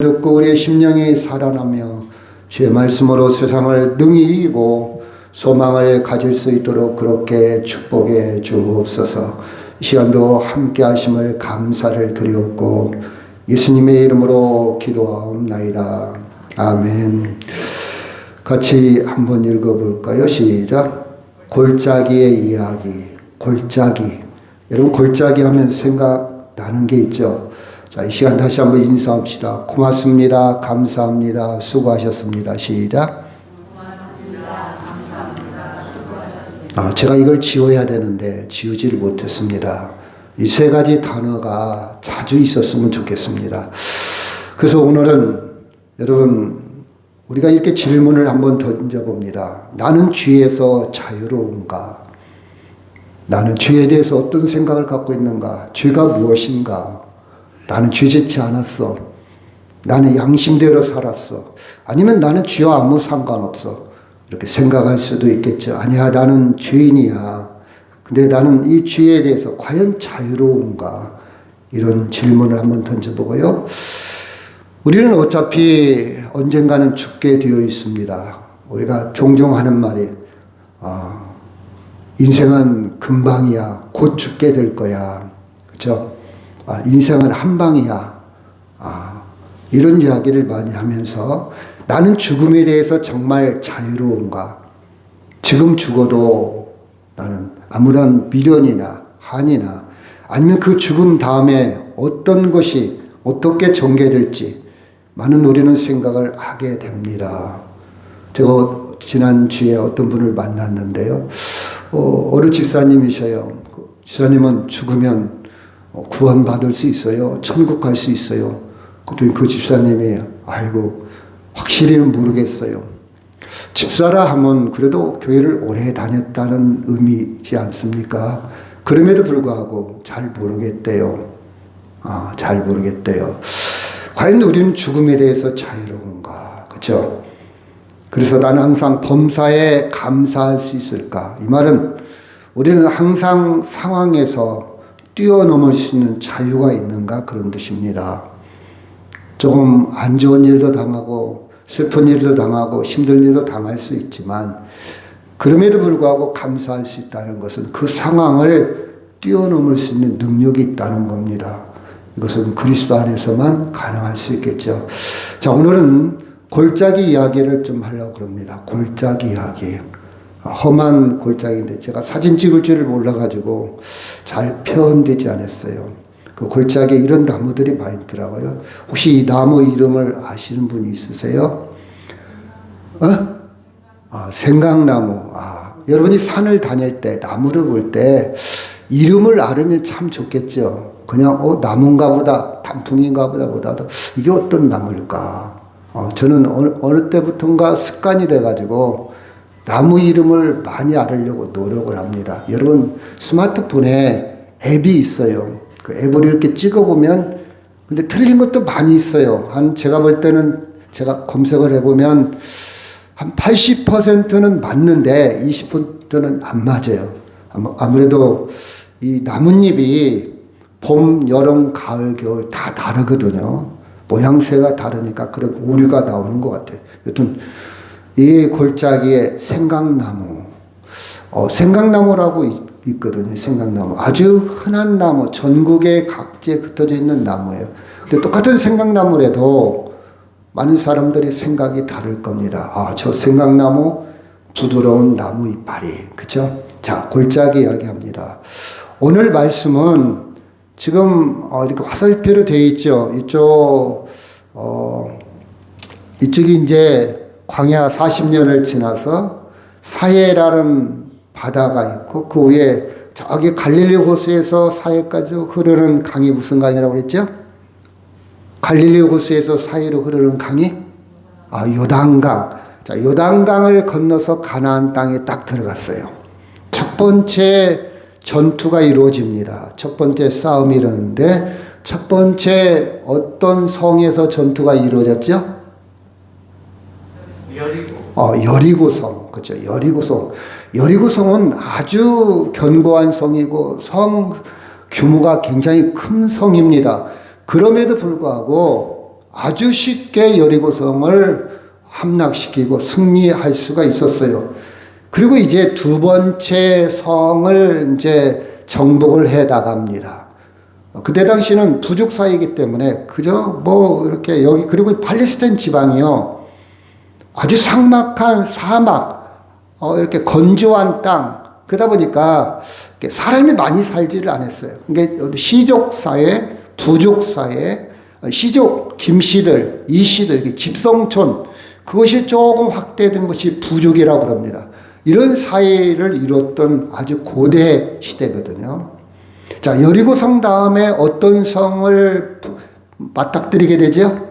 듣고 우리의 심령이 살아나며 주의 말씀으로 세상을 능히 이기고 소망을 가질 수 있도록 그렇게 축복해 주옵소서. 이 시간도 함께 하심을 감사를 드리옵고 예수님의 이름으로 기도하옵나이다. 아멘. 같이 한번 읽어볼까요? 시작. 골짜기의 이야기. 골짜기. 여러분 골짜기 하면 생각나는 게 있죠. 자, 이 시간 다시 한번 인사합시다. 고맙습니다. 감사합니다. 수고하셨습니다. 시작. 고맙습니다. 감사합니다. 수고하셨습니다. 제가 이걸 지워야 되는데 지우지를 못했습니다. 이 세 가지 단어가 자주 있었으면 좋겠습니다. 그래서 오늘은 여러분 우리가 이렇게 질문을 한번 던져봅니다. 나는 죄에서 자유로운가? 나는 죄에 대해서 어떤 생각을 갖고 있는가? 죄가 무엇인가? 나는 죄짓지 않았어. 나는 양심대로 살았어. 아니면 나는 죄와 아무 상관없어. 이렇게 생각할 수도 있겠죠. 아니야, 나는 죄인이야. 근데 나는 이 죄에 대해서 과연 자유로운가? 이런 질문을 한번 던져보고요. 우리는 어차피 언젠가는 죽게 되어 있습니다. 우리가 종종 하는 말이 인생은 금방이야. 곧 죽게 될 거야. 그렇죠? 인생은 한 방이야. 이런 이야기를 많이 하면서 나는 죽음에 대해서 정말 자유로운가? 지금 죽어도 나는 아무런 미련이나 한이나 아니면 그 죽음 다음에 어떤 것이 어떻게 전개될지 많은 우리는 생각을 하게 됩니다. 제가 지난주에 어떤 분을 만났는데요. 어느 집사님이셔요. 그 집사님은 죽으면 구원받을 수 있어요. 천국 갈 수 있어요. 그랬더니 그 집사님이 아이고 확실히는 모르겠어요. 집사라 하면 그래도 교회를 오래 다녔다는 의미지 않습니까? 그럼에도 불구하고 잘 모르겠대요. 잘 모르겠대요. 과연 우리는 죽음에 대해서 자유로운가? 그렇죠? 그래서 나는 항상 범사에 감사할 수 있을까? 이 말은 우리는 항상 상황에서 뛰어넘을 수 있는 자유가 있는가 그런 뜻입니다. 조금 안 좋은 일도 당하고 슬픈 일도 당하고 힘든 일도 당할 수 있지만 그럼에도 불구하고 감사할 수 있다는 것은 그 상황을 뛰어넘을 수 있는 능력이 있다는 겁니다. 이것은 그리스도 안에서만 가능할 수 있겠죠. 자, 오늘은 골짜기 이야기를 좀 하려고 합니다. 골짜기 이야기. 험한 골짜기인데 제가 사진 찍을 줄을 몰라가지고 잘 표현되지 않았어요. 그 골짜기에 이런 나무들이 많이 있더라고요. 혹시 이 나무 이름을 아시는 분이 있으세요? 생강나무. 여러분이 산을 다닐 때 나무를 볼 때 이름을 알으면 참 좋겠죠. 그냥 나무인가 보다, 단풍인가 보다도 이게 어떤 나무일까? 저는 어느 때부턴가 습관이 돼가지고 나무 이름을 많이 알으려고 노력을 합니다. 여러분 스마트폰에 앱이 있어요. 그 앱을 이렇게 찍어보면 근데 틀린 것도 많이 있어요. 제가 볼 때는 제가 검색을 해보면 한 80%는 맞는데 20%는 안 맞아요. 아무래도 이 나뭇잎이 봄, 여름, 가을, 겨울 다 다르거든요. 모양새가 다르니까 그런 오류가 나오는 것 같아요. 여튼 이 골짜기에 생강나무, 생강나무라고 있거든요. 생강나무. 아주 흔한 나무, 전국에 각지에 흩어져 있는 나무예요. 근데 똑같은 생강나무라도 많은 사람들이 생각이 다를 겁니다. 저 생강나무, 부드러운 나무 이파리. 그쵸? 자, 골짜기 이야기합니다. 오늘 말씀은 지금 이렇게 화살표로 되어 있죠. 이쪽이 이제 광야 40년을 지나서 사해라는 바다가 있고 그 위에 저기 갈릴리 호수에서 사해까지 흐르는 강이 무슨 강이라고 그랬죠? 갈릴리 호수에서 사해로 흐르는 강이 요단강. 자, 요단강을 건너서 가나안 땅에 딱 들어갔어요. 첫 번째 전투가 이루어집니다. 첫 번째 싸움이 일어나는데 첫 번째 어떤 성에서 전투가 이루어졌죠? 여리고성. 그렇죠. 여리고성. 여리고성은 아주 견고한 성이고 성 규모가 굉장히 큰 성입니다. 그럼에도 불구하고 아주 쉽게 여리고성을 함락시키고 승리할 수가 있었어요. 그리고 이제 두 번째 성을 이제 정복을 해 나갑니다. 그때 당시는 부족 사회이기 때문에 그저 뭐 이렇게 여기 그리고 팔레스타인 지방이요 아주 삭막한 사막 이렇게 건조한 땅 그러다 보니까 사람이 많이 살지를 않았어요. 그러니까 시족 사회, 부족 사회, 시족 김씨들, 이씨들 집성촌 그것이 조금 확대된 것이 부족이라고 합니다. 이런 사회를 이뤘던 아주 고대 시대거든요. 자, 여리고성 다음에 어떤 성을 맞닥뜨리게 되죠?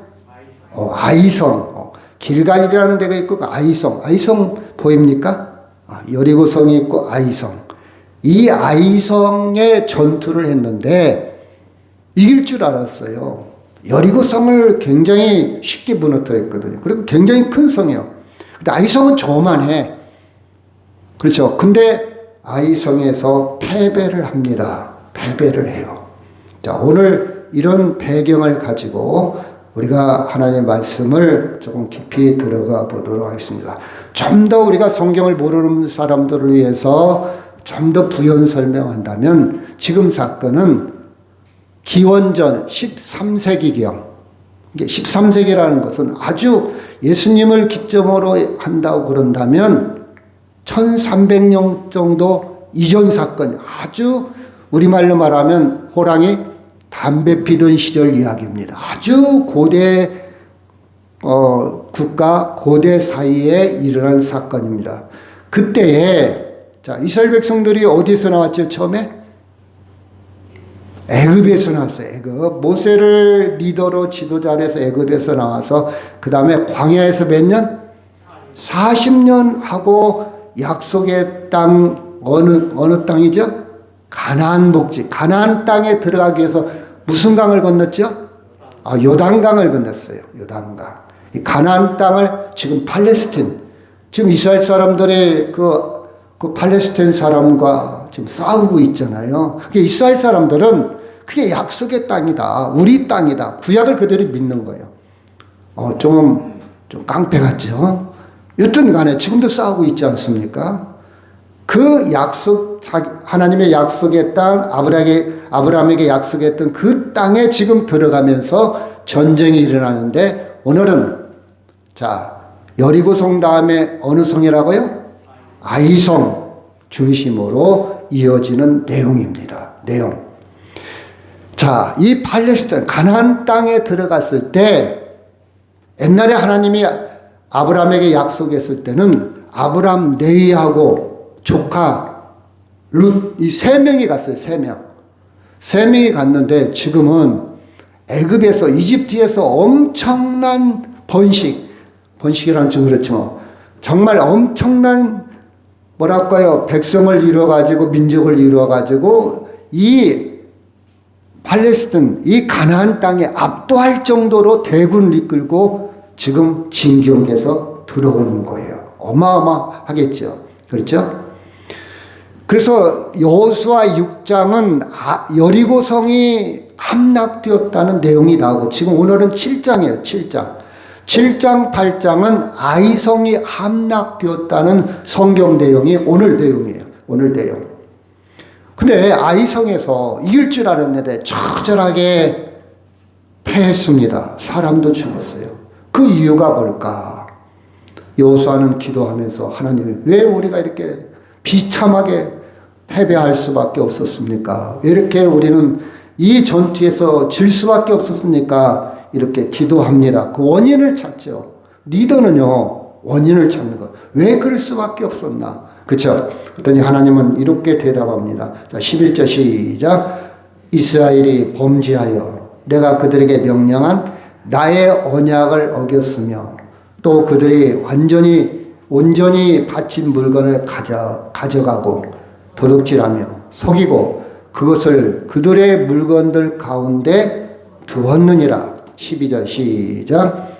아이성. 길갈이라는 데가 있고 아이성. 아이성 보입니까? 여리고성이 있고 아이성. 이 아이성에 전투를 했는데 이길 줄 알았어요. 여리고성을 굉장히 쉽게 무너뜨렸거든요. 그리고 굉장히 큰 성이에요. 근데 아이성은 조만해. 그렇죠. 근데 아이성에서 패배를 합니다. 패배를 해요. 자, 오늘 이런 배경을 가지고 우리가 하나님의 말씀을 조금 깊이 들어가 보도록 하겠습니다. 좀 더 우리가 성경을 모르는 사람들을 위해서 좀 더 부연 설명한다면 지금 사건은 기원전 13세기경. 13세기라는 것은 아주 예수님을 기점으로 한다고 그런다면 1300년 정도 이전 사건, 아주 우리말로 말하면 호랑이 담배 피던 시절 이야기입니다. 아주 고대 국가 고대 사이에 일어난 사건입니다. 그때에 자 이스라엘 백성들이 어디서 나왔죠? 처음에 애굽에서 나왔어요. 애굽 모세를 리더로 지도자로 해서 애굽에서 나와서 그 다음에 광야에서 몇 년? 40년 하고 약속의 땅 어느 땅이죠? 가나안 복지. 가나안 땅에 들어가기 위해서 무슨 강을 건넜죠? 요단강을 건넜어요. 요단강. 이 가나안 땅을 지금 팔레스틴 지금 이스라엘 사람들의 그 팔레스타인 사람과 지금 싸우고 있잖아요. 이스라엘 사람들은 그게 약속의 땅이다. 우리 땅이다. 구약을 그대로 믿는 거예요. 좀 깡패 같죠? 여튼 간에 지금도 싸우고 있지 않습니까? 그 약속, 하나님의 약속의 땅, 아브라함에게 약속했던 그 땅에 지금 들어가면서 전쟁이 일어나는데 오늘은 자, 여리고성 다음에 어느 성이라고요? 아이성 중심으로 이어지는 내용입니다. 내용. 자, 이 팔레스타인, 가나안 땅에 들어갔을 때 옛날에 하나님이 아브라함에게 약속했을 때는 아브라함 레위하고 조카 룻 이 세 명이 갔어요. 세 명이 갔는데 지금은 이집트에서 엄청난 번식이라는 좀 그렇죠. 정말 엄청난 뭐랄까요? 백성을 이루어가지고 민족을 이루어가지고 이 팔레스타인 이 가나안 땅에 압도할 정도로 대군을 이끌고 지금 진경에서 들어오는 거예요. 어마어마하겠죠. 그렇죠? 그래서 여호수아 6장은 여리고성이 함락되었다는 내용이 나오고 지금 오늘은 7장이에요. 7장 8장은 아이성이 함락되었다는 성경 내용이 오늘 내용이에요. 오늘 내용. 근데 아이성에서 이길 줄 알았는데 처절하게 패했습니다. 사람도 죽었어요. 그 이유가 뭘까? 여호수아는 기도하면서 하나님 왜 우리가 이렇게 비참하게 패배할 수밖에 없었습니까? 왜 이렇게 우리는 이 전투에서 질 수밖에 없었습니까? 이렇게 기도합니다. 그 원인을 찾죠. 리더는요, 원인을 찾는 것. 왜 그럴 수밖에 없었나? 그쵸? 그랬더니 하나님은 이렇게 대답합니다. 자, 11절 시작. 이스라엘이 범죄하여 내가 그들에게 명령한 나의 언약을 어겼으며 또 그들이 온전히 바친 물건을 가져가고 도둑질하며 속이고 그것을 그들의 물건들 가운데 두었느니라. 12절 시작.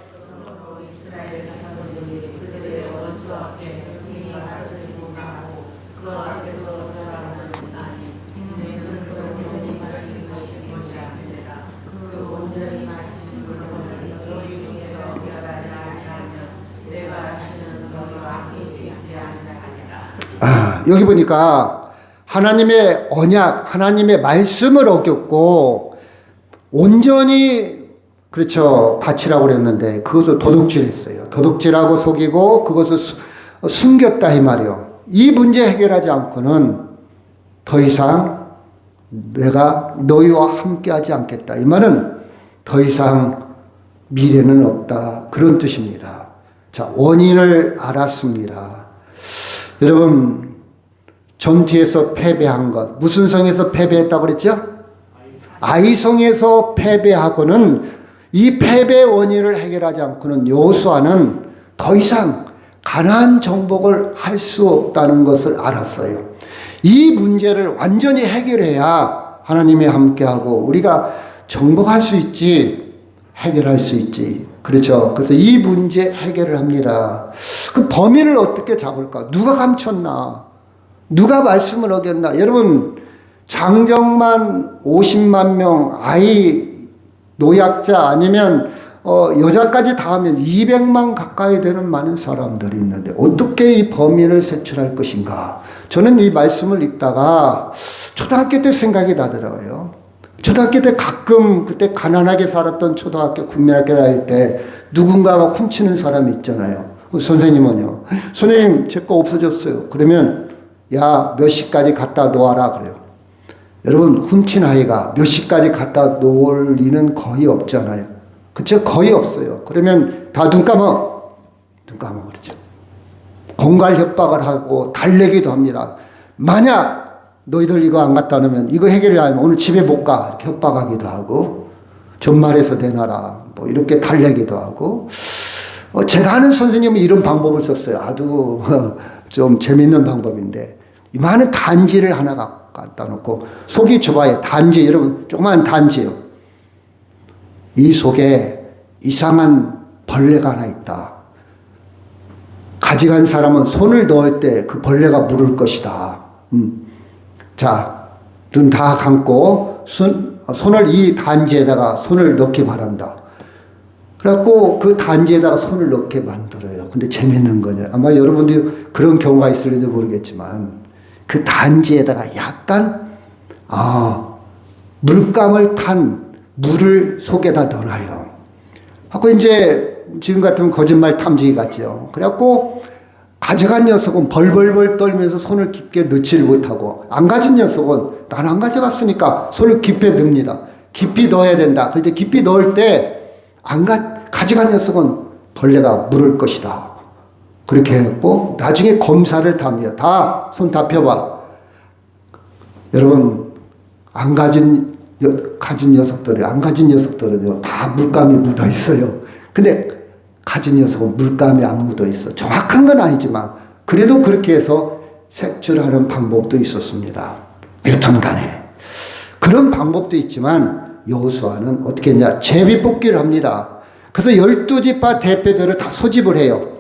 여기 보니까 하나님의 언약, 하나님의 말씀을 어겼고 온전히 그렇죠 바치라고 그랬는데 그것을 도둑질했어요. 도둑질하고 속이고 그것을 숨겼다 이 말이요. 이 문제 해결하지 않고는 더 이상 내가 너희와 함께하지 않겠다. 이 말은 더 이상 미래는 없다. 그런 뜻입니다. 자, 원인을 알았습니다. 여러분, 전투에서 패배한 것, 무슨 성에서 패배했다고 그랬죠? 아이성에서 패배하고는 이 패배 원인을 해결하지 않고는 여호수아는 더 이상 가나안 정복을 할 수 없다는 것을 알았어요. 이 문제를 완전히 해결해야 하나님이 함께하고 우리가 정복할 수 있지, 해결할 수 있지. 그렇죠. 그래서 이 문제 해결을 합니다. 그 범인을 어떻게 잡을까? 누가 감췄나? 누가 말씀을 어겼나? 여러분, 장정만 50만 명, 아이, 노약자 아니면 여자까지 다 하면 200만 가까이 되는 많은 사람들이 있는데 어떻게 이 범인을 색출할 것인가? 저는 이 말씀을 읽다가 초등학교 때 생각이 나더라고요. 초등학교 때 가끔 그때 가난하게 살았던 초등학교 국민학교 다닐 때 누군가가 훔치는 사람이 있잖아요. 선생님은요. 선생님 제 거 없어졌어요. 그러면 야 몇 시까지 갖다 놓아라 그래요. 여러분 훔친 아이가 몇 시까지 갖다 놓을 리는 거의 없잖아요. 그쵸? 거의 없어요. 그러면 다 눈 감아 그러죠. 공갈 협박을 하고 달래기도 합니다. 만약 너희들 이거 안 갖다 놓으면 이거 해결을 안 하면 오늘 집에 못 가. 이렇게 협박하기도 하고 전말에서 내놔라. 뭐 이렇게 달래기도 하고 제가 아는 선생님은 이런 방법을 썼어요. 아주 좀 재밌는 방법인데 이만한 단지를 하나 갖다 놓고 속이 좁아요. 단지 여러분 조그만 단지요. 이 속에 이상한 벌레가 하나 있다. 가져간 사람은 손을 넣을 때 그 벌레가 물을 것이다. 자, 눈 다 감고 손을 이 단지에다가 손을 넣기 바란다. 그래갖고 그 단지에다가 손을 넣게 만들어요. 근데 재밌는 거냐. 아마 여러분들이 그런 경우가 있을지 모르겠지만 그 단지에다가 약간 물감을 탄 물을 속에다 넣어놔요. 하고 이제 지금 같으면 거짓말 탐지기 같죠. 그래갖고 가져간 녀석은 벌벌벌 떨면서 손을 깊게 넣지를 못하고 안 가진 녀석은 난 안 가져갔으니까 손을 깊이 넣습니다. 깊이 넣어야 된다. 그런데 깊이 넣을 때 가져간 녀석은 벌레가 물을 것이다. 그렇게 했고 나중에 검사를 답니다. 다 손 다 펴봐. 여러분 가진 녀석들은요 다 물감이 묻어 있어요. 근데 가진 녀석은 물감이 안 묻어 있어. 정확한 건 아니지만 그래도 그렇게 해서 색출하는 방법도 있었습니다. 여튼 간에 그런 방법도 있지만 여호수아는 어떻게 했냐? 제비뽑기를 합니다. 그래서 12지파 대표들을 다 소집을 해요.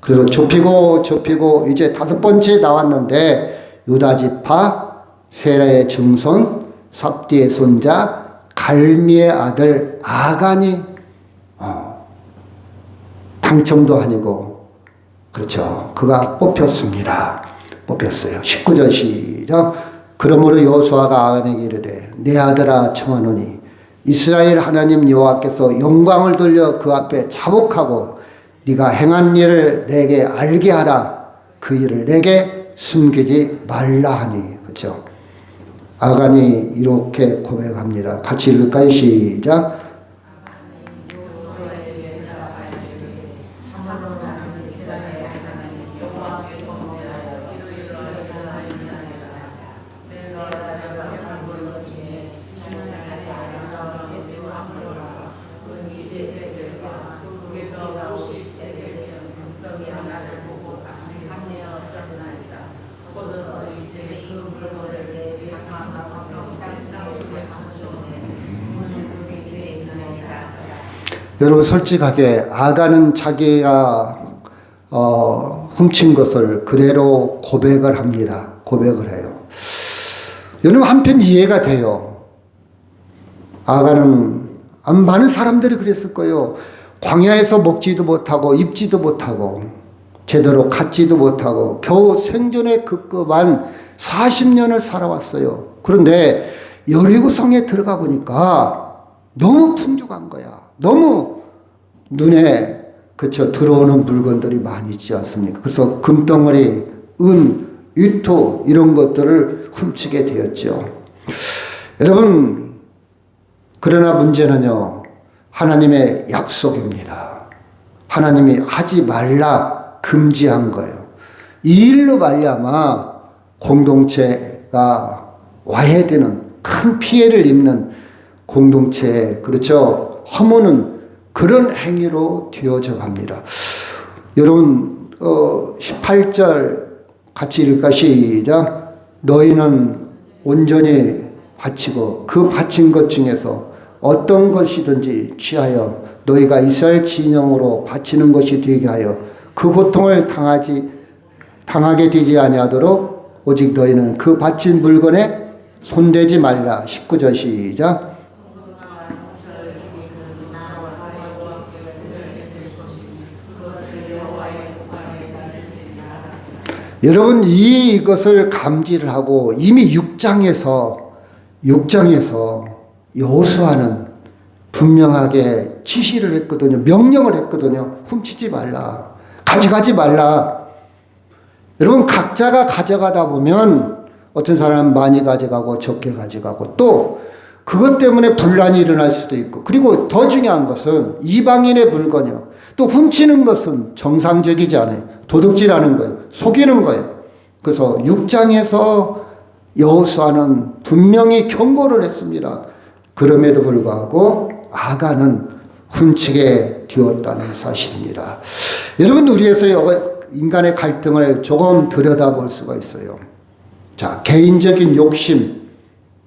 그래서 좁히고 이제 5번째 나왔는데 유다지파 세라의 증손 삽디의 손자 갈미의 아들 아간이 당첨도 아니고 그렇죠. 그가 뽑혔어요. 19절 시작. 그러므로 여호수아가 아간에게 이르되 내 아들아 청하노니 이스라엘 하나님 여호와께서 영광을 돌려 그 앞에 자복하고 네가 행한 일을 내게 알게 하라. 그 일을 내게 숨기지 말라 하니. 그렇죠. 아간이 이렇게 고백합니다. 같이 읽을까요? 시작. 여러분 솔직하게 아간은 자기가 훔친 것을 그대로 고백을 합니다. 고백을 해요. 여러분 한편 이해가 돼요. 아간은 많은 사람들이 그랬을 거예요. 광야에서 먹지도 못하고 입지도 못하고 제대로 갖지도 못하고 겨우 생존에 급급한 40년을 살아왔어요. 그런데 여리고성에 들어가 보니까 너무 풍족한 거야. 너무 눈에 들어오는 물건들이 많이 있지 않습니까? 그래서 금덩어리, 은, 유토 이런 것들을 훔치게 되었죠. 여러분, 그러나 문제는요, 하나님의 약속입니다. 하나님이 하지 말라 금지한 거예요. 이 일로 말미암아 공동체가 와해되는, 큰 피해를 입는 공동체, 그렇죠? 허무는 그런 행위로 되어져 갑니다. 여러분, 18절 같이 읽을까? 시작. 너희는 온전히 바치고 그 바친 것 중에서 어떤 것이든지 취하여 너희가 이스라엘 진영으로 바치는 것이 되게 하여 그 고통을 당하게 되지 아니하도록 오직 너희는 그 바친 물건에 손대지 말라. 19절 시작. 여러분, 이것을 감지를 하고 이미 6장에서 여호수아는 분명하게 지시를 했거든요. 명령을 했거든요. 훔치지 말라. 가져가지 말라. 여러분, 각자가 가져가다 보면 어떤 사람은 많이 가져가고 적게 가져가고 또 그것 때문에 분란이 일어날 수도 있고, 그리고 더 중요한 것은 이방인의 물건이요. 또 훔치는 것은 정상적이지 않아요. 도둑질하는 거예요. 속이는 거예요. 그래서 6장에서 여호수아는 분명히 경고를 했습니다. 그럼에도 불구하고 아간은 훔치게 되었다는 사실입니다. 여러분, 우리에서 인간의 갈등을 조금 들여다볼 수가 있어요. 자, 개인적인 욕심,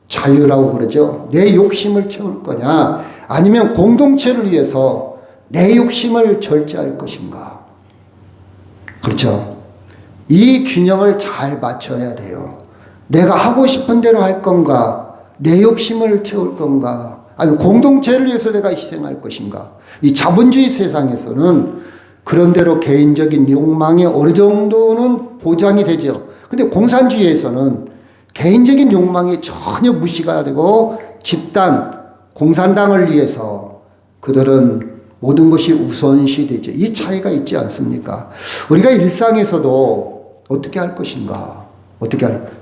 자유라고 그러죠. 내 욕심을 채울 거냐, 아니면 공동체를 위해서 내 욕심을 절제할 것인가. 그렇죠. 이 균형을 잘 맞춰야 돼요. 내가 하고 싶은 대로 할 건가, 내 욕심을 채울 건가, 아니면 공동체를 위해서 내가 희생할 것인가. 이 자본주의 세상에서는 그런 대로 개인적인 욕망이 어느 정도는 보장이 되죠. 근데 공산주의에서는 개인적인 욕망이 전혀 무시가 되고 집단, 공산당을 위해서 그들은 모든 것이 우선시되죠. 이 차이가 있지 않습니까? 우리가 일상에서도 어떻게 할 것인가?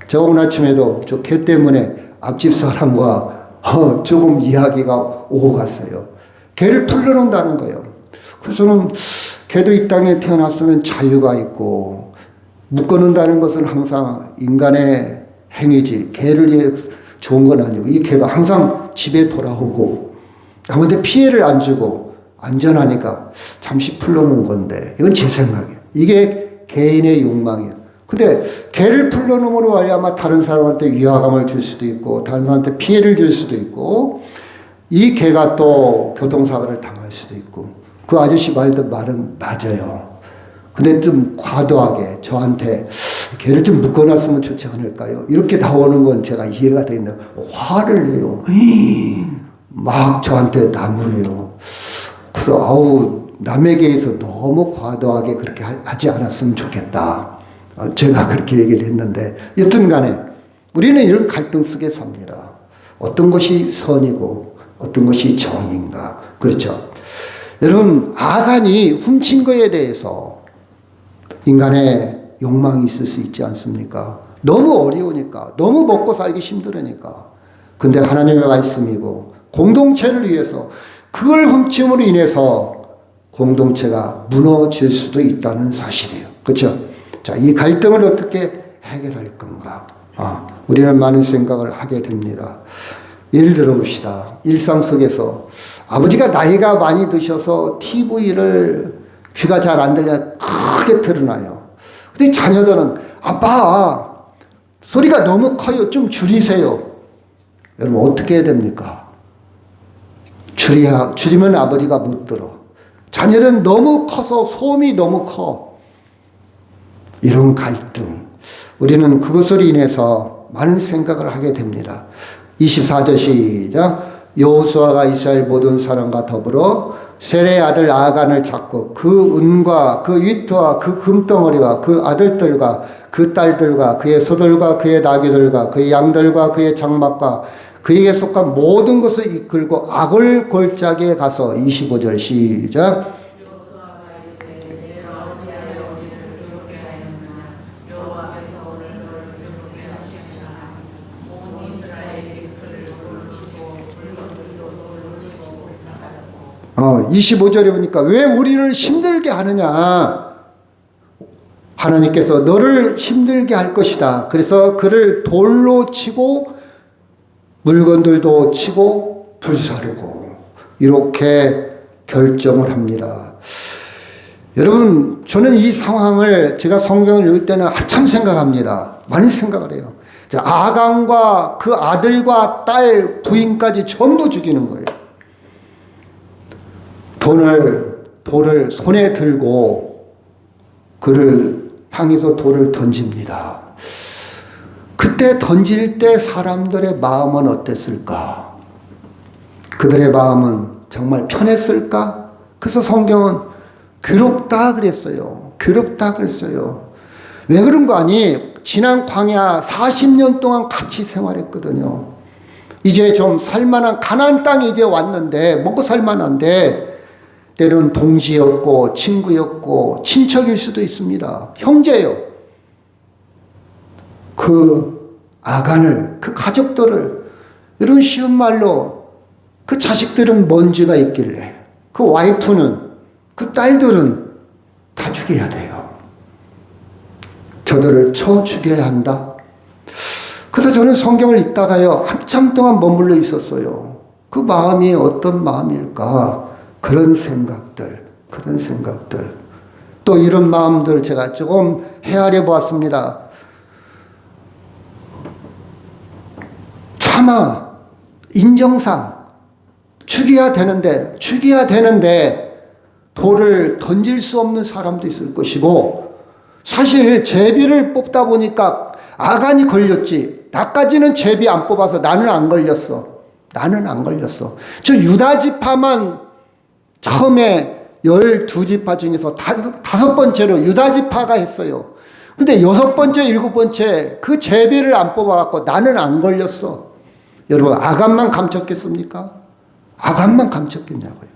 저 오늘 아침에도 저 개 때문에 앞집 사람과 조금 이야기가 오고 갔어요. 개를 풀러놓는다는 거예요. 그래서는 개도 이 땅에 태어났으면 자유가 있고, 묶어놓는다는 것은 항상 인간의 행위지, 개를 위해 좋은 건 아니고, 이 개가 항상 집에 돌아오고 아무데 피해를 안 주고 안전하니까 잠시 풀러놓은 건데, 이건 제 생각이에요. 이게 개인의 욕망이에요. 근데 개를 풀러놓음으로 말미암아 다른 사람한테 위화감을 줄 수도 있고, 다른 사람한테 피해를 줄 수도 있고, 이 개가 또 교통사고를 당할 수도 있고. 그 아저씨 말은 맞아요. 근데 좀 과도하게 저한테 개를 좀 묶어놨으면 좋지 않을까요? 이렇게 나오는 건 제가 이해가 되는데, 화를 내요. 막 저한테 나무래요. 그래서 남에게서 너무 과도하게 그렇게 하지 않았으면 좋겠다. 제가 그렇게 얘기를 했는데, 여튼 간에 우리는 이런 갈등 속에 삽니다. 어떤 것이 선이고 어떤 것이 정인가. 그렇죠. 여러분, 아간이 훔친 거에 대해서 인간의 욕망이 있을 수 있지 않습니까? 너무 어려우니까, 너무 먹고 살기 힘들으니까. 근데 하나님의 말씀이고 공동체를 위해서 그걸 훔침으로 인해서 공동체가 무너질 수도 있다는 사실이에요. 그렇죠? 자, 이 갈등을 어떻게 해결할 건가? 우리는 많은 생각을 하게 됩니다. 예를 들어 봅시다. 일상 속에서 아버지가 나이가 많이 드셔서 TV를 귀가 잘 안 들려 크게 틀어놔요. 근데 자녀들은 아빠 소리가 너무 커요. 좀 줄이세요. 여러분 어떻게 해야 됩니까? 줄이면 아버지가 못 들어. 자녀는 너무 커서 소음이 너무 커. 이런 갈등. 우리는 그것으로 인해서 많은 생각을 하게 됩니다. 24절 시작. 여호수아가 이스라엘 모든 사람과 더불어 셀의 아들 아간을 잡고 그 은과 그 위트와 그 금덩어리와 그 아들들과 그 딸들과 그의 소들과 그의 나귀들과 그의 양들과 그의 장막과 그에게 속한 모든 것을 이끌고 아골 골짜기에 가서 25절 시작. 어, 25절에 보니까 왜 우리를 힘들게 하느냐? 하나님께서 너를 힘들게 할 것이다. 그래서 그를 돌로 치고 물건들도 치고 불사르고 이렇게 결정을 합니다. 여러분, 저는 이 상황을 제가 성경을 읽을 때는 한참 생각합니다. 많이 생각을 해요. 자, 아간과 그 아들과 딸, 부인까지 전부 죽이는 거예요. 돌을 손에 들고 그를 향해서 돌을 던집니다. 그때 던질 때 사람들의 마음은 어땠을까? 그들의 마음은 정말 편했을까? 그래서 성경은 괴롭다 그랬어요. 괴롭다 그랬어요. 왜 그런 거 아니? 지난 광야 40년 동안 같이 생활했거든요. 이제 좀 살만한 가나안 땅이 이제 왔는데 먹고 살만한데 때로는 동지였고 친구였고 친척일 수도 있습니다. 형제요. 그 아간을, 그 가족들을, 이런 쉬운 말로 그 자식들은 먼지가 있길래 그 와이프는, 그 딸들은 다 죽여야 돼요. 저들을 쳐 죽여야 한다. 그래서 저는 성경을 읽다가요 한참 동안 머물러 있었어요. 그 마음이 어떤 마음일까? 그런 생각들. 또 이런 마음들 제가 조금 헤아려 보았습니다. 차마 인정상 죽여야 되는데 돌을 던질 수 없는 사람도 있을 것이고, 사실 제비를 뽑다 보니까 아간이 걸렸지 나까지는 제비 안 뽑아서 나는 안 걸렸어. 저 유다 지파만 처음에 12지파 중에서 5번째로 유다 지파가 했어요. 근데 6번째, 7번째 그 제비를 안 뽑아갖고 나는 안 걸렸어. 여러분, 아간만 감췄겠습니까? 아간만 감췄겠냐고요.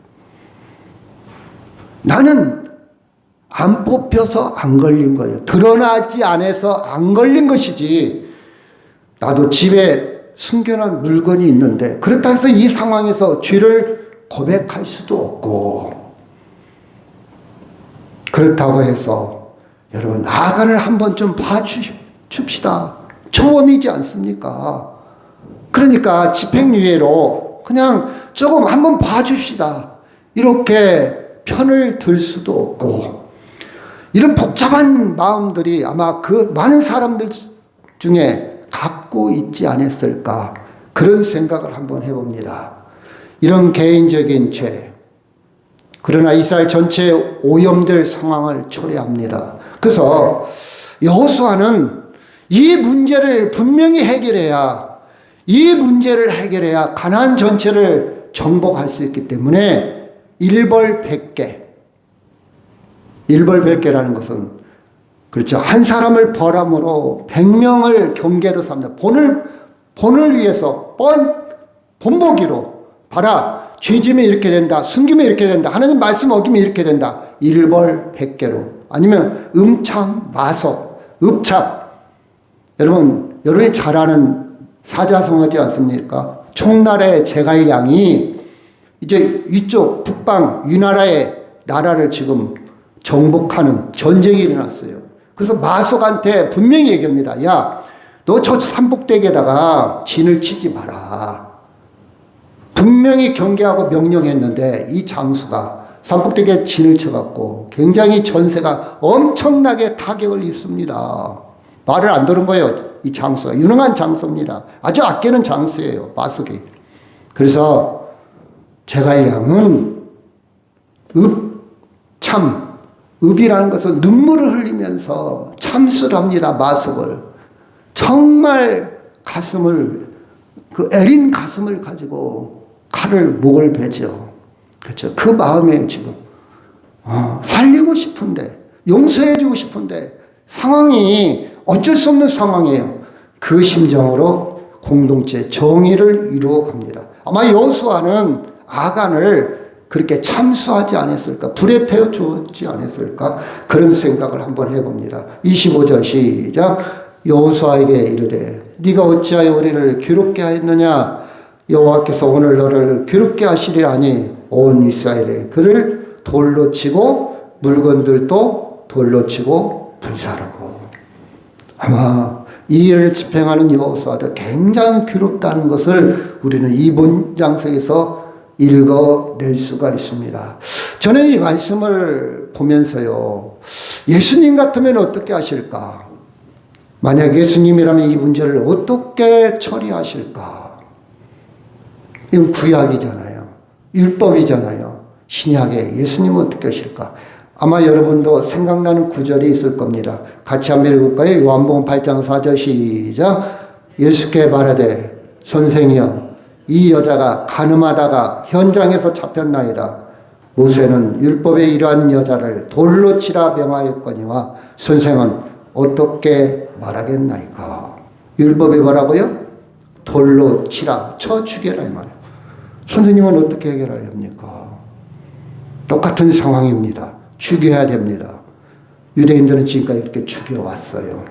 나는 안 뽑혀서 안 걸린 거예요. 드러나지 않아서 안 걸린 것이지. 나도 집에 숨겨놓은 물건이 있는데 그렇다 해서 이 상황에서 죄를 고백할 수도 없고, 그렇다고 해서 여러분 아간을 한번 좀 봐줍시다. 초범이지 않습니까? 그러니까 집행유예로 그냥 조금 한번 봐줍시다. 이렇게 편을 들 수도 없고, 이런 복잡한 마음들이 아마 그 많은 사람들 중에 갖고 있지 않았을까, 그런 생각을 한번 해봅니다. 이런 개인적인 죄, 그러나 이스라엘 전체에 오염될 상황을 초래합니다. 그래서 여호수아는 이 문제를 분명히 해결해야 가나안 전체를 정복할 수 있기 때문에 일벌백계라는 것은, 그렇죠, 한 사람을 벌함으로 100명을 경계로 삼는다. 본을 위해서 본보기로 봐라, 죄지면 이렇게 된다, 숨기면 이렇게 된다, 하나님 말씀 어기면 이렇게 된다. 일벌백계로. 아니면 음참, 마석, 읍찹. 여러분이 잘 아는 사자성어지 않습니까? 총나라의 제갈량이 이제 이쪽 북방 위나라의 나라를 지금 정복하는 전쟁이 일어났어요. 그래서 마석한테 분명히 얘기합니다. 야, 너 저 삼복대기에다가 진을 치지 마라. 분명히 경계하고 명령했는데 이 장수가 삼복대기에 진을 쳐갖고 굉장히 전세가 엄청나게 타격을 입습니다. 말을 안 들은 거예요. 이 장수가 유능한 장수입니다. 아주 아끼는 장수예요, 마석이. 그래서 제갈량은 읍이라는 것은 눈물을 흘리면서 참수를 합니다. 마석을 정말 애린 가슴을 가지고 칼을 목을 베죠. 그렇죠. 그 마음에 지금 살리고 싶은데 용서해주고 싶은데 상황이 어쩔 수 없는 상황이에요. 그 심정으로 공동체 정의를 이루어 갑니다. 아마 여호수아는 아간을 그렇게 참수하지 않았을까? 불에 태워 주었지 않았을까? 그런 생각을 한번 해봅니다. 25절 시작. 여호수아에게 이르되 네가 어찌하여 우리를 괴롭게 하였느냐? 여호와께서 오늘 너를 괴롭게 하시리라니 온 이스라엘에 그를 돌로 치고 물건들도 돌로 치고 불사르고. 아마 이 일을 집행하는 여호수아도 굉장히 괴롭다는 것을 우리는 이 본장 속에서 읽어낼 수가 있습니다. 저는 이 말씀을 보면서요, 예수님 같으면 어떻게 하실까? 만약 예수님이라면 이 문제를 어떻게 처리하실까? 이건 구약이잖아요. 율법이잖아요. 신약에 예수님은 어떻게 하실까? 아마 여러분도 생각나는 구절이 있을 겁니다. 같이 한번 읽을까요? 요한복음 8장 4절 시작. 예수께 말하되 선생이여 이 여자가 간음하다가 현장에서 잡혔나이다. 모세는 율법에 이러한 여자를 돌로 치라 명하였거니와 선생은 어떻게 말하겠나이까? 율법에 뭐라고요? 돌로 치라, 쳐 죽여라 이 말이에요. 선생님은 어떻게 해결하렵니까? 똑같은 상황입니다. 죽여야 됩니다. 유대인들은 지금까지 이렇게 죽여왔어요.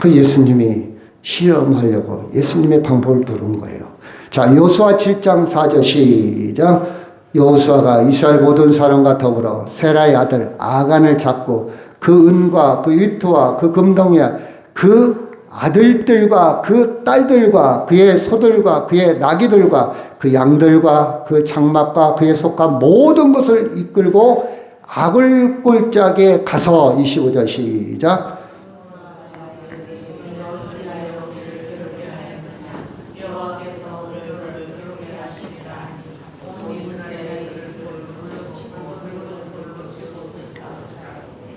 그 예수님이 시험하려고 예수님의 방법을 부른 거예요. 자, 여호수아 7장 4절 시작. 여호수아가 이스라엘 모든 사람과 더불어 세라의 아들 아간을 잡고 그 은과 그 위토와 그 금덩이와 그 아들들과 그 딸들과 그의 소들과 그의 나귀들과 그 양들과 그 장막과 그의 속과 모든 것을 이끌고 아굴 골짜기에 가서 25절 시작.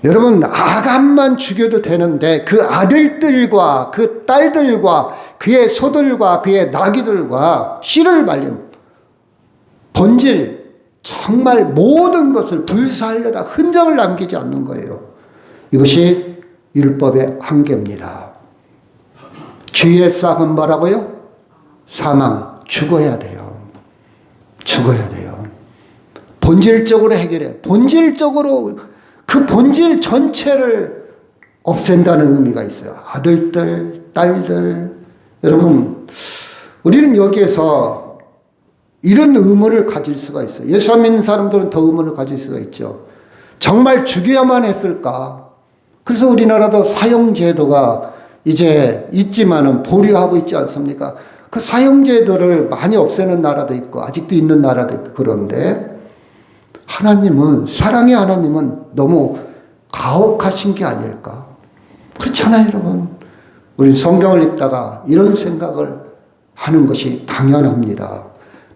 여러분 아간만 죽여도 되는데 그 아들들과 그 딸들과 그의 소들과 그의 나귀들과 씨를 말린 본질 정말 모든 것을 불사하려다 흔적을 남기지 않는 거예요. 이것이 율법의 한계입니다. 죄의 싹은 뭐라고요? 사망, 죽어야 돼요. 죽어야 돼요. 본질적으로 해결해. 본질적으로 그 본질 전체를 없앤다는 의미가 있어요. 아들들, 딸들. 여러분, 우리는 여기에서 이런 의문을 가질 수가 있어요. 예수 안 믿는 사람들은 더 의문을 가질 수가 있죠. 정말 죽여야만 했을까? 그래서 우리나라도 사형제도가 이제 있지만은 보류하고 있지 않습니까? 그 사형제도를 많이 없애는 나라도 있고 아직도 있는 나라도 있고 그런데 하나님은, 사랑의 하나님은 너무 가혹하신 게 아닐까? 그렇잖아요, 여러분. 우리 성경을 읽다가 이런 생각을 하는 것이 당연합니다.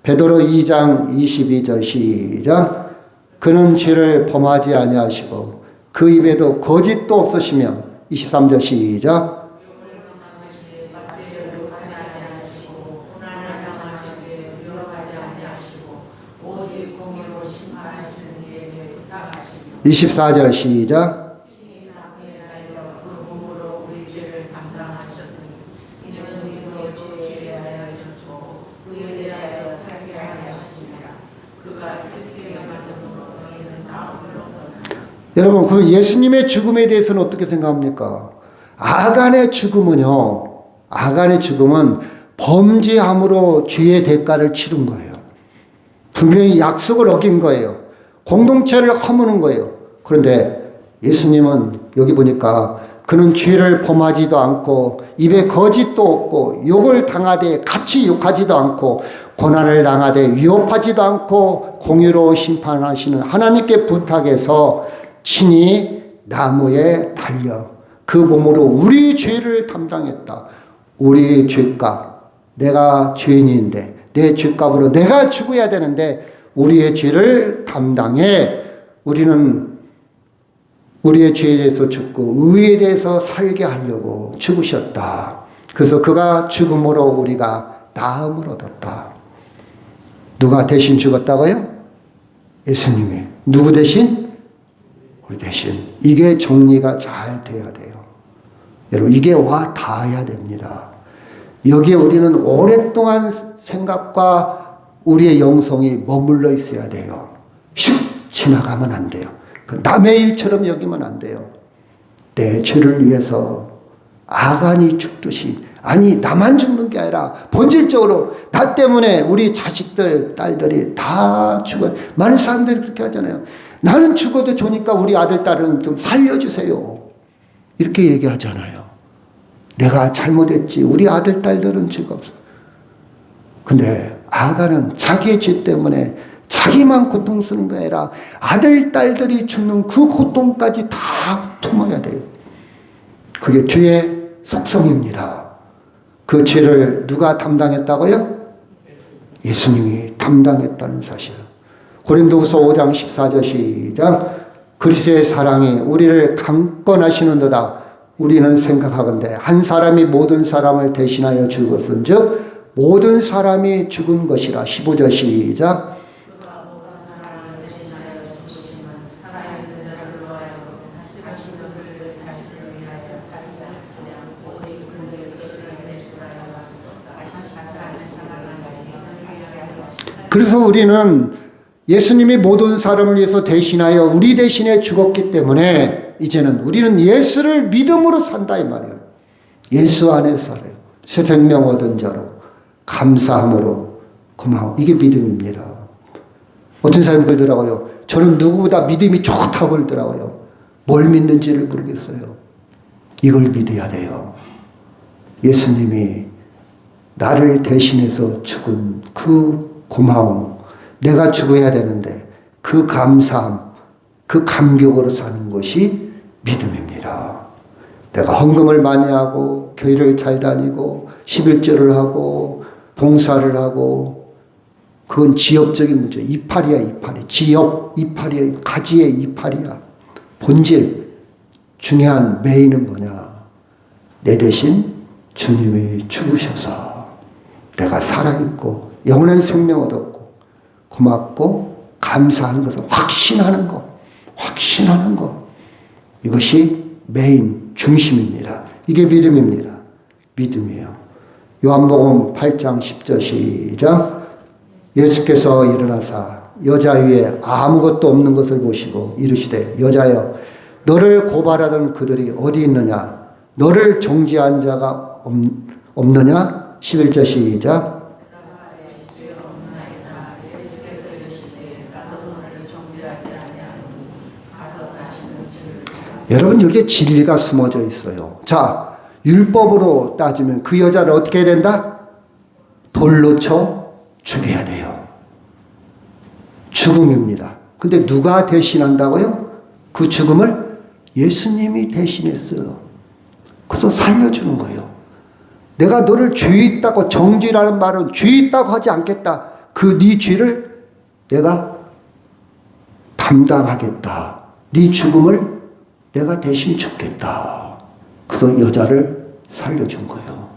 베드로 2장 22절 시작. 그는 죄를 범하지 아니하시고 그 입에도 거짓도 없으시며 23절 시작. 그 24절 시작. 여러분, 그럼 예수님의 죽음에 대해서는 어떻게 생각합니까? 아간의 죽음은요, 아간의 죽음은 범죄함으로 죄의 대가를 치른 거예요. 분명히 약속을 어긴 거예요. 공동체를 허무는 거예요. 그런데 예수님은 여기 보니까 그는 죄를 범하지도 않고 입에 거짓도 없고 욕을 당하되 같이 욕하지도 않고 고난을 당하되 위협하지도 않고 공의로 심판하시는 하나님께 부탁해서 친히 나무에 달려 그 몸으로 우리 죄를 담당했다. 우리의 죄값, 내가 죄인인데 내 죄값으로 내가 죽어야 되는데 우리의 죄를 담당해 우리는 우리의 죄에 대해서 죽고 의에 대해서 살게 하려고 죽으셨다. 그래서 그가 죽음으로 우리가 나음을 얻었다. 누가 대신 죽었다고요? 예수님이. 누구 대신? 우리 대신. 이게 정리가 잘 돼야 돼요. 여러분, 이게 와 닿아야 됩니다. 여기에 우리는 오랫동안 생각과 우리의 영성이 머물러 있어야 돼요. 슉 지나가면 안 돼요. 남의 일처럼 여기면 안 돼요. 내 죄를 위해서 아간이 죽듯이, 아니 나만 죽는 게 아니라 본질적으로 나 때문에 우리 자식들 딸들이 다 죽어요. 많은 사람들이 그렇게 하잖아요. 나는 죽어도 좋으니까 우리 아들 딸은 좀 살려주세요. 이렇게 얘기하잖아요. 내가 잘못했지 우리 아들 딸들은 죄가 없어. 근데 아간은 자기의 죄 때문에 자기만 고통 쓰는 게 아니라 아들 딸들이 죽는 그 고통까지 다 품어야 돼요. 그게 죄의 속성입니다. 그 죄를 누가 담당했다고요? 예수님이 담당했다는 사실. 고린도후서 5장 14절 시작. 그리스도의 사랑이 우리를 강권하시는도다. 우리는 생각하건대 한 사람이 모든 사람을 대신하여 죽었은즉 모든 사람이 죽은 것이라. 15절 시작. 그래서 우리는 예수님이 모든 사람을 위해서 대신하여 우리 대신에 죽었기 때문에 이제는 우리는 예수를 믿음으로 산다 이 말이에요. 예수 안에서 살아요. 새 생명 얻은 자로 감사함으로 고마워. 이게 믿음입니다. 어떤 사람이 그러더라고요. 저는 누구보다 믿음이 좋다고 그러더라고요. 뭘 믿는지를 모르겠어요. 이걸 믿어야 돼요. 예수님이 나를 대신해서 죽은 그 고마움, 내가 죽어야 되는데 그 감사함, 그 감격으로 사는 것이 믿음입니다. 내가 헌금을 많이 하고 교회를 잘 다니고 11조를 하고 봉사를 하고 그건 지엽적인 문제. 이파리야 이파리. 지엽 이파리야. 가지의 이파리야. 본질 중요한 메인은 뭐냐. 내 대신 주님이 죽으셔서 내가 살아있고 영원한 생명 얻었고 고맙고 감사하는 것을 확신하는 것. 확신하는 것. 이것이 메인 중심입니다. 이게 믿음입니다. 믿음이에요. 요한복음 8장 10절 시작. 예수께서 일어나사 여자 위에 아무것도 없는 것을 보시고 이르시되 여자여 너를 고발하던 그들이 어디 있느냐. 너를 정죄한 자가 없느냐. 11절 시작. 여러분 여기에 진리가 숨어져 있어요. 자, 율법으로 따지면 그 여자를 어떻게 해야 된다? 돌로 쳐 죽여야 돼요. 죽음입니다. 근데 누가 대신한다고요? 그 죽음을 예수님이 대신했어요. 그래서 살려주는 거예요. 내가 너를 죄 있다고, 정죄라는 말은 죄 있다고 하지 않겠다. 그 네 죄를 내가 담당하겠다. 네 죽음을 내가 대신 죽겠다. 그래서 여자를 살려준 거예요.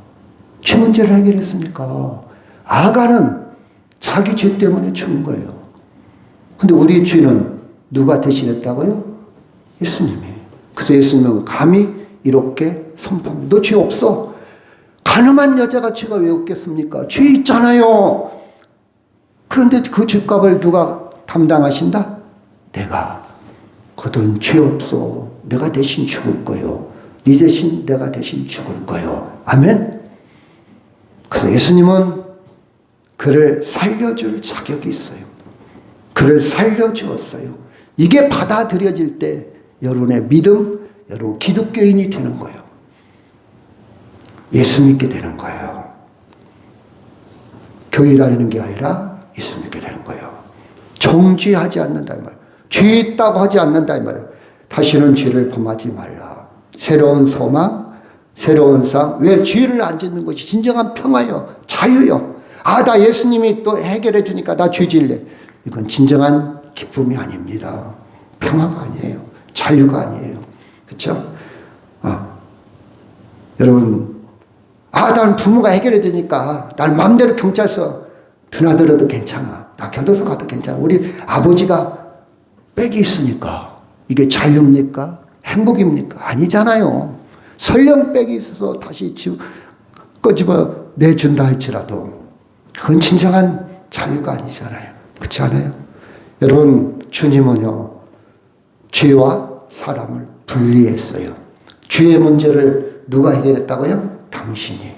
죄 문제를 해결했습니까? 아간은 자기 죄 때문에 죽은 거예요. 근데 우리 죄는 누가 대신했다고요? 예수님이. 그래서 예수님은 감히 이렇게 선포합니다. 너 죄 없어. 가늠한 여자가 죄가 왜 없겠습니까? 죄 있잖아요. 그런데 그 죄값을 누가 담당하신다? 내가. 그든 죄 없어. 내가 대신 죽을 거요. 네 대신 내가 대신 죽을 거요. 아멘. 그래서 예수님은 그를 살려줄 자격이 있어요. 그를 살려주었어요. 이게 받아들여질 때 여러분의 믿음, 여러분 기독교인이 되는 거예요. 예수 믿게 되는 거예요. 교회 다니는 게 아니라 예수 믿게 되는 거예요. 정죄하지 않는다 이 말이에요. 죄 있다고 하지 않는다 이 말이에요. 다시는 죄를 범하지 말라. 새로운 소망, 새로운 삶. 왜 죄를 안 짓는 것이 진정한 평화요, 자유요. 아, 나 예수님이 또 해결해 주니까 나 죄 질래. 이건 진정한 기쁨이 아닙니다. 평화가 아니에요. 자유가 아니에요. 그렇죠? 여러분, 난 부모가 해결해 주니까 난 마음대로 경찰서 드나들어도 괜찮아. 나 교도소 가도 괜찮아. 우리 아버지가 빽이 있으니까. 이게 자유입니까? 행복입니까? 아니잖아요. 설령 빽이 있어서 다시 꺼집어 내준다 할지라도 그건 진정한 자유가 아니잖아요. 그렇지 않아요? 여러분, 주님은요, 죄와 사람을 분리했어요. 죄의 문제를 누가 해결했다고요? 당신이.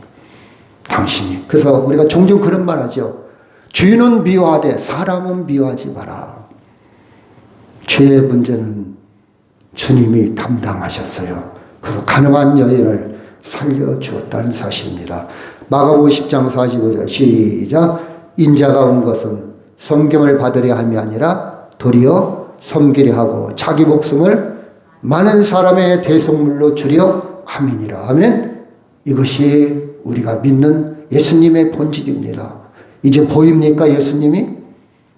그래서 우리가 종종 그런 말 하죠. 죄는 미워하되 사람은 미워하지 마라. 죄의 문제는 주님이 담당하셨어요. 그래서 가늠한 여인을 살려주었다는 사실입니다. 마가복음 10장 45절 시작. 인자가 온 것은 성경을 받으려 함이 아니라 도리어 섬기려 하고 자기 목숨을 많은 사람의 대속물로 주려 함이니라. 아멘. 이것이 우리가 믿는 예수님의 본질입니다. 이제 보입니까? 예수님이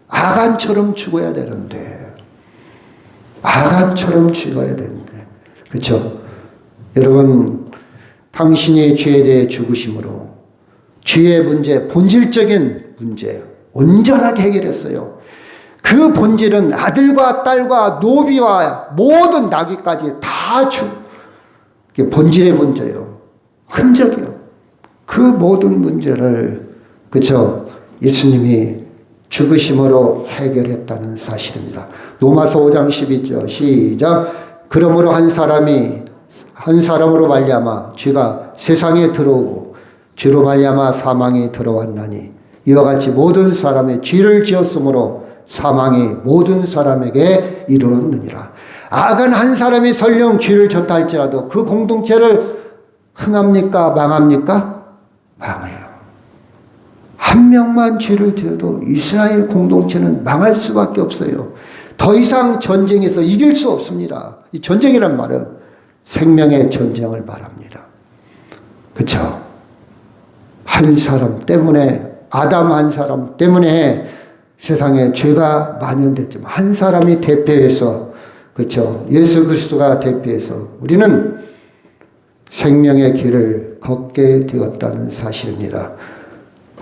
아간처럼 죽어야 되는데, 그렇죠? 여러분, 당신이 죄에 대해 죽으심으로 죄의 문제, 본질적인 문제 온전하게 해결했어요. 그 본질은 아들과 딸과 노비와 모든 나귀까지 다 본질의 문제예요. 흔적이요. 그 모든 문제를, 그쵸, 예수님이 죽으심으로 해결했다는 사실입니다. 로마서 5장 12절 시작. 그러므로 한 사람으로 말미암아 죄가 세상에 들어오고 죄로 말미암아 사망이 들어왔나니 이와 같이 모든 사람의 죄를 지었으므로 사망이 모든 사람에게 이르렀느니라. 악한 한 사람이 설령 죄를 졌다 할지라도 그 공동체를 흥합니까? 망합니까? 망해요. 한 명만 죄를 지어도 이스라엘 공동체는 망할 수밖에 없어요. 더 이상 전쟁에서 이길 수 없습니다. 이 전쟁이란 말은 생명의 전쟁을 말합니다. 그렇죠? 한 사람 때문에, 아담 한 사람 때문에 세상에 죄가 만연됐지만 한 사람이 대표해서, 그렇죠, 예수 그리스도가 대표해서 우리는 생명의 길을 걷게 되었다는 사실입니다.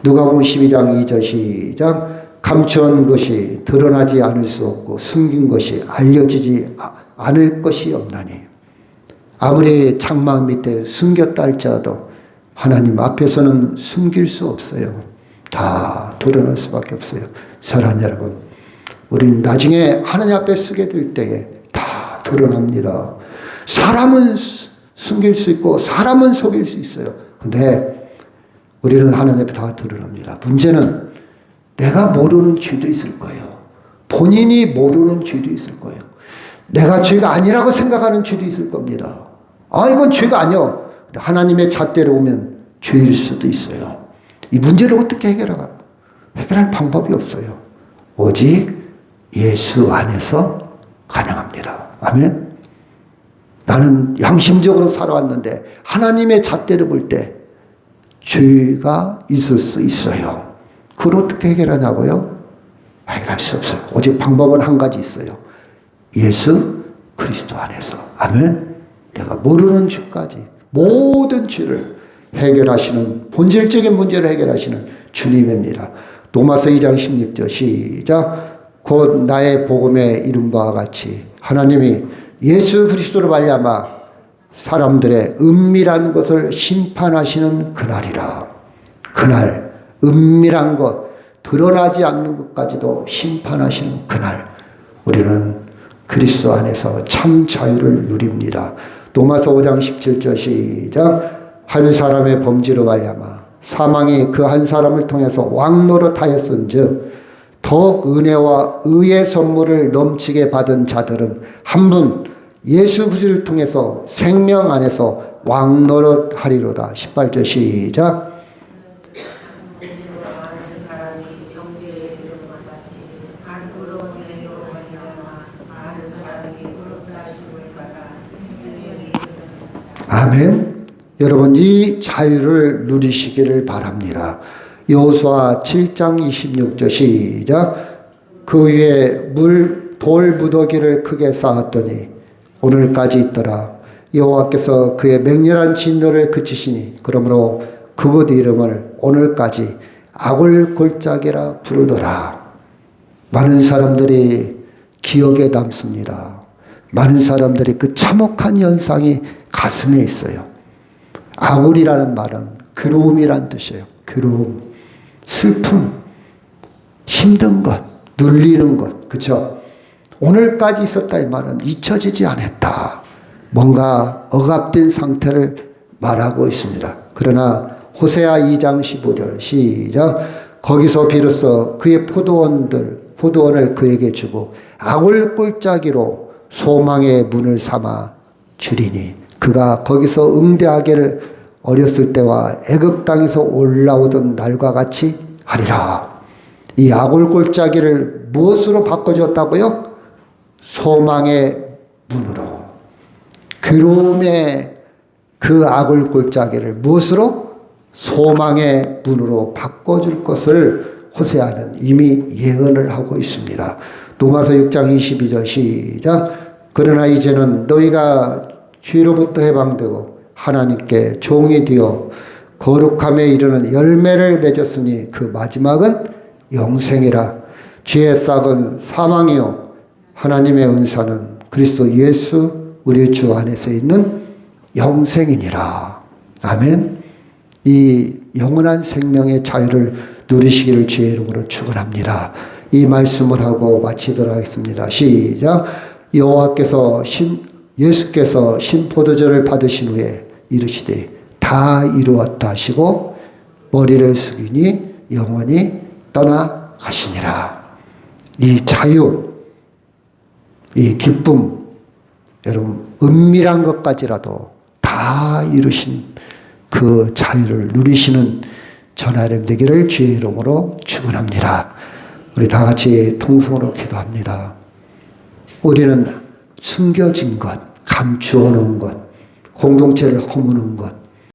누가복음 12장 2절 시작. 감추온 것이 드러나지 않을 수 없고 숨긴 것이 알려지지 않을 것이 없나니. 아무리 장막 밑에 숨겼다 할지라도 하나님 앞에서는 숨길 수 없어요. 다 드러날 수밖에 없어요. 사랑하는 여러분, 우린 나중에 하나님 앞에 서게 될 때에 다 드러납니다. 사람은 숨길 수 있고 사람은 속일 수 있어요. 근데 우리는 하나님 앞에 다 드러납니다. 문제는 내가 모르는 죄도 있을 거예요. 본인이 모르는 죄도 있을 거예요. 내가 죄가 아니라고 생각하는 죄도 있을 겁니다. 아, 이건 죄가 아니야. 하나님의 잣대로 오면 죄일 수도 있어요. 이 문제를 어떻게 해결할 방법이 없어요. 오직 예수 안에서 가능합니다. 아멘. 나는 양심적으로 살아왔는데 하나님의 잣대를 볼 때 죄가 있을 수 있어요. 그걸 어떻게 해결하냐고요? 해결할 수 없어요. 오직 방법은 한 가지 있어요. 예수 그리스도 안에서. 아멘. 내가 모르는 죄까지 모든 죄를 해결하시는, 본질적인 문제를 해결하시는 주님입니다. 로마서 2장 16절 시작. 곧 나의 복음에 이른 바와 같이 하나님이 예수 그리스도로 말미암아 사람들의 은밀한 것을 심판하시는 그날이라. 그날, 은밀한 것, 드러나지 않는 것까지도 심판하시는 그날, 우리는 그리스도 안에서 참 자유를 누립니다. 로마서 5장 17절 시작. 한 사람의 범죄로 말미암아 사망이 그 한 사람을 통해서 왕노릇하였은즉 더욱 은혜와 의의 선물을 넘치게 받은 자들은 한 분 예수 그리스도를 통해서 생명 안에서 왕노릇하리로다. 18절 시작. 아멘. 여러분, 이 자유를 누리시기를 바랍니다. 여호수아 7장 26절 시작. 그 위에 돌 무더기를 크게 쌓았더니 오늘까지 있더라. 여호와께서 그의 맹렬한 진노를 그치시니 그러므로 그곳 이름을 오늘까지 아굴골짜기라 부르더라. 많은 사람들이 기억에 남습니다. 많은 사람들이 그 참혹한 현상이 가슴에 있어요. 아굴이라는 말은 괴로움이란 뜻이에요. 괴로움, 슬픔, 힘든 것, 눌리는 것, 그렇죠? 오늘까지 있었다 이 말은 잊혀지지 않았다. 뭔가 억압된 상태를 말하고 있습니다. 그러나 호세아 2장 15절 시작. 거기서 비로소 그의 포도원을 그에게 주고 아굴 꼴짜기로 소망의 문을 삼아 주리니 그가 거기서 응대하기를 어렸을 때와 애굽 땅에서 올라오던 날과 같이 하리라. 이 아굴 꼴짜기를 무엇으로 바꿔줬다고요? 소망의 문으로. 괴로움의 그 아굴 꼴짜기를 무엇으로? 소망의 문으로 바꿔줄 것을 호세아는 이미 예언을 하고 있습니다. 로마서 6장 22절 시작. 그러나 이제는 너희가 죄로부터 해방되고 하나님께 종이 되어 거룩함에 이르는 열매를 맺었으니 그 마지막은 영생이라. 죄의 싹은 사망이요 하나님의 은사는 그리스도 예수 우리 주 안에서 있는 영생이니라. 아멘. 이 영원한 생명의 자유를 누리시기를 주의 이름으로 축원합니다. 이 말씀을 하고 마치도록 하겠습니다. 시작. 여호와께서 예수께서 신포도주를 받으신 후에 이르시되 다 이루었다 하시고 머리를 숙이니 영원히 떠나가시니라. 이 자유, 이 기쁨, 여러분 은밀한 것까지라도 다 이루신 그 자유를 누리시는 전하림 되기를 주의 이름으로 축원합니다. 우리 다 같이 통성으로 기도합니다. 우리는 숨겨진 것, 감추어 놓은 것, 공동체를 허무는 것,